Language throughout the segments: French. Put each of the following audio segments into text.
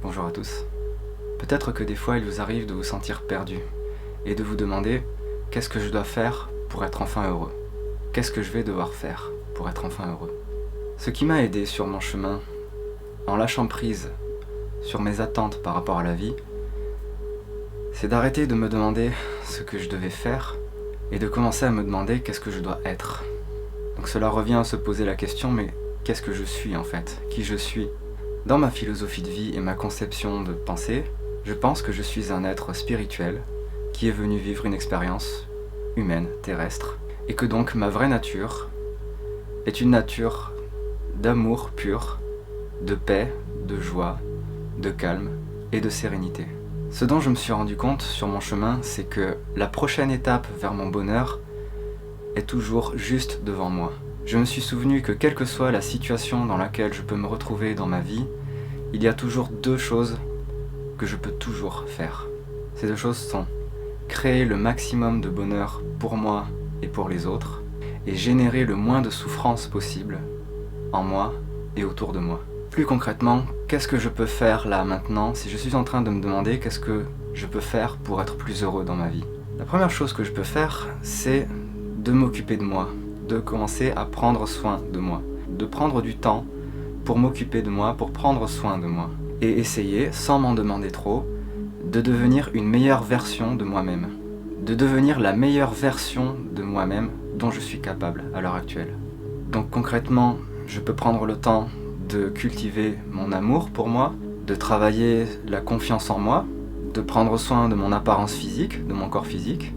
Bonjour à tous. Peut-être que des fois il vous arrive de vous sentir perdu et de vous demander qu'est-ce que je dois faire pour être enfin heureux? Qu'est-ce que je vais devoir faire pour être enfin heureux? Ce qui m'a aidé sur mon chemin, en lâchant prise sur mes attentes par rapport à la vie, c'est d'arrêter de me demander ce que je devais faire et de commencer à me demander qu'est-ce que je dois être. Donc cela revient à se poser la question, mais qu'est-ce que je suis en fait? Qui je suis? Dans ma philosophie de vie et ma conception de pensée, je pense que je suis un être spirituel qui est venu vivre une expérience humaine, terrestre, et que donc ma vraie nature est une nature d'amour pur, de paix, de joie, de calme et de sérénité. Ce dont je me suis rendu compte sur mon chemin, c'est que la prochaine étape vers mon bonheur est toujours juste devant moi. Je me suis souvenu que quelle que soit la situation dans laquelle je peux me retrouver dans ma vie, il y a toujours deux choses que je peux toujours faire. Ces deux choses sont créer le maximum de bonheur pour moi et pour les autres, et générer le moins de souffrance possible en moi et autour de moi. Plus concrètement, qu'est-ce que je peux faire là maintenant si je suis en train de me demander qu'est-ce que je peux faire pour être plus heureux dans ma vie? La première chose que je peux faire, c'est de m'occuper de moi, de commencer à prendre soin de moi, de prendre du temps pour m'occuper de moi, pour prendre soin de moi, et essayer, sans m'en demander trop, de devenir une meilleure version de moi-même, de devenir la meilleure version de moi-même dont je suis capable à l'heure actuelle. Donc concrètement, je peux prendre le temps de cultiver mon amour pour moi, de travailler la confiance en moi, de prendre soin de mon apparence physique, de mon corps physique,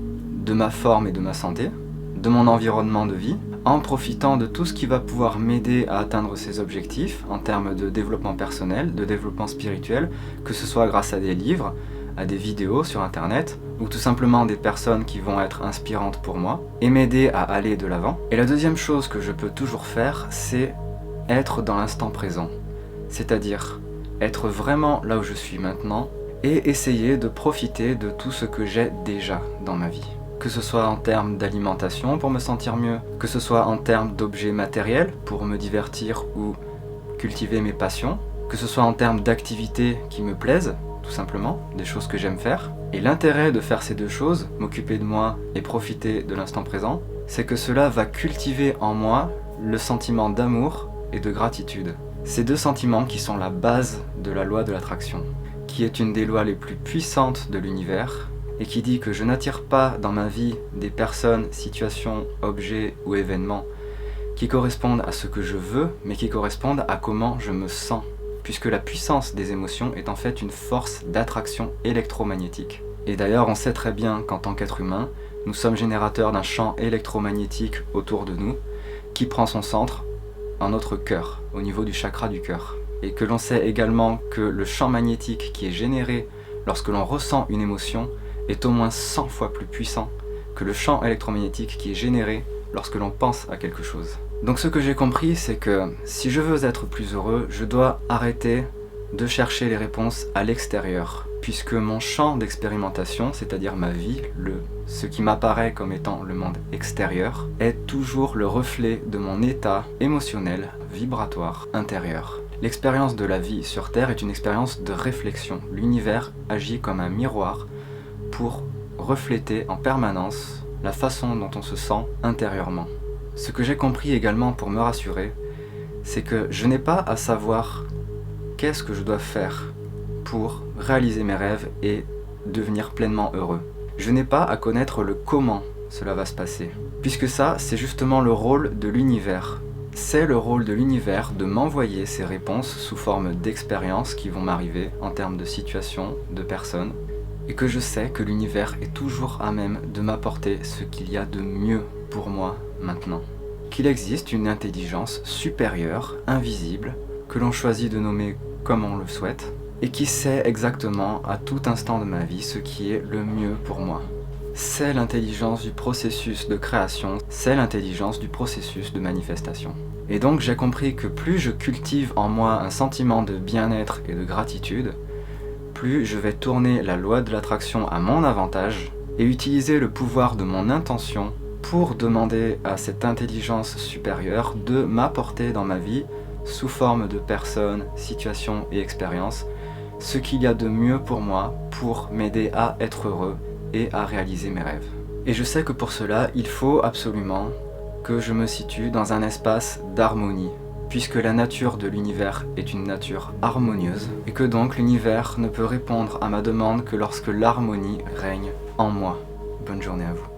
de ma forme et de ma santé, de mon environnement de vie, en profitant de tout ce qui va pouvoir m'aider à atteindre ces objectifs en termes de développement personnel, de développement spirituel, que ce soit grâce à des livres, à des vidéos sur internet, ou tout simplement des personnes qui vont être inspirantes pour moi, et m'aider à aller de l'avant. Et la deuxième chose que je peux toujours faire, c'est être dans l'instant présent, c'est-à-dire être vraiment là où je suis maintenant, et essayer de profiter de tout ce que j'ai déjà dans ma vie. Que ce soit en termes d'alimentation pour me sentir mieux, que ce soit en termes d'objets matériels pour me divertir ou cultiver mes passions, que ce soit en termes d'activités qui me plaisent, tout simplement, des choses que j'aime faire. Et l'intérêt de faire ces deux choses, m'occuper de moi et profiter de l'instant présent, c'est que cela va cultiver en moi le sentiment d'amour et de gratitude. Ces deux sentiments qui sont la base de la loi de l'attraction, qui est une des lois les plus puissantes de l'univers, et qui dit que je n'attire pas dans ma vie des personnes, situations, objets ou événements qui correspondent à ce que je veux, mais qui correspondent à comment je me sens, puisque la puissance des émotions est en fait une force d'attraction électromagnétique. Et d'ailleurs, on sait très bien qu'en tant qu'être humain, nous sommes générateurs d'un champ électromagnétique autour de nous, qui prend son centre en notre cœur, au niveau du chakra du cœur. Et que l'on sait également que le champ magnétique qui est généré lorsque l'on ressent une émotion est au moins 100 fois plus puissant que le champ électromagnétique qui est généré lorsque l'on pense à quelque chose. Donc ce que j'ai compris, c'est que si je veux être plus heureux, je dois arrêter de chercher les réponses à l'extérieur, puisque mon champ d'expérimentation, c'est-à-dire ma vie, ce qui m'apparaît comme étant le monde extérieur, est toujours le reflet de mon état émotionnel, vibratoire, intérieur. L'expérience de la vie sur Terre est une expérience de réflexion. L'univers agit comme un miroir pour refléter en permanence la façon dont on se sent intérieurement. Ce que j'ai compris également pour me rassurer, c'est que je n'ai pas à savoir qu'est-ce que je dois faire pour réaliser mes rêves et devenir pleinement heureux. Je n'ai pas à connaître le comment cela va se passer, puisque ça, c'est justement le rôle de l'univers. C'est le rôle de l'univers de m'envoyer ces réponses sous forme d'expériences qui vont m'arriver en termes de situations, de personnes, et que je sais que l'univers est toujours à même de m'apporter ce qu'il y a de mieux pour moi maintenant. Qu'il existe une intelligence supérieure, invisible, que l'on choisit de nommer comme on le souhaite, et qui sait exactement à tout instant de ma vie ce qui est le mieux pour moi. C'est l'intelligence du processus de création, c'est l'intelligence du processus de manifestation. Et donc j'ai compris que plus je cultive en moi un sentiment de bien-être et de gratitude, plus je vais tourner la loi de l'attraction à mon avantage et utiliser le pouvoir de mon intention pour demander à cette intelligence supérieure de m'apporter dans ma vie, sous forme de personnes, situations et expériences, ce qu'il y a de mieux pour moi pour m'aider à être heureux et à réaliser mes rêves. Et je sais que pour cela, il faut absolument que je me situe dans un espace d'harmonie, puisque la nature de l'univers est une nature harmonieuse, et que donc l'univers ne peut répondre à ma demande que lorsque l'harmonie règne en moi. Bonne journée à vous.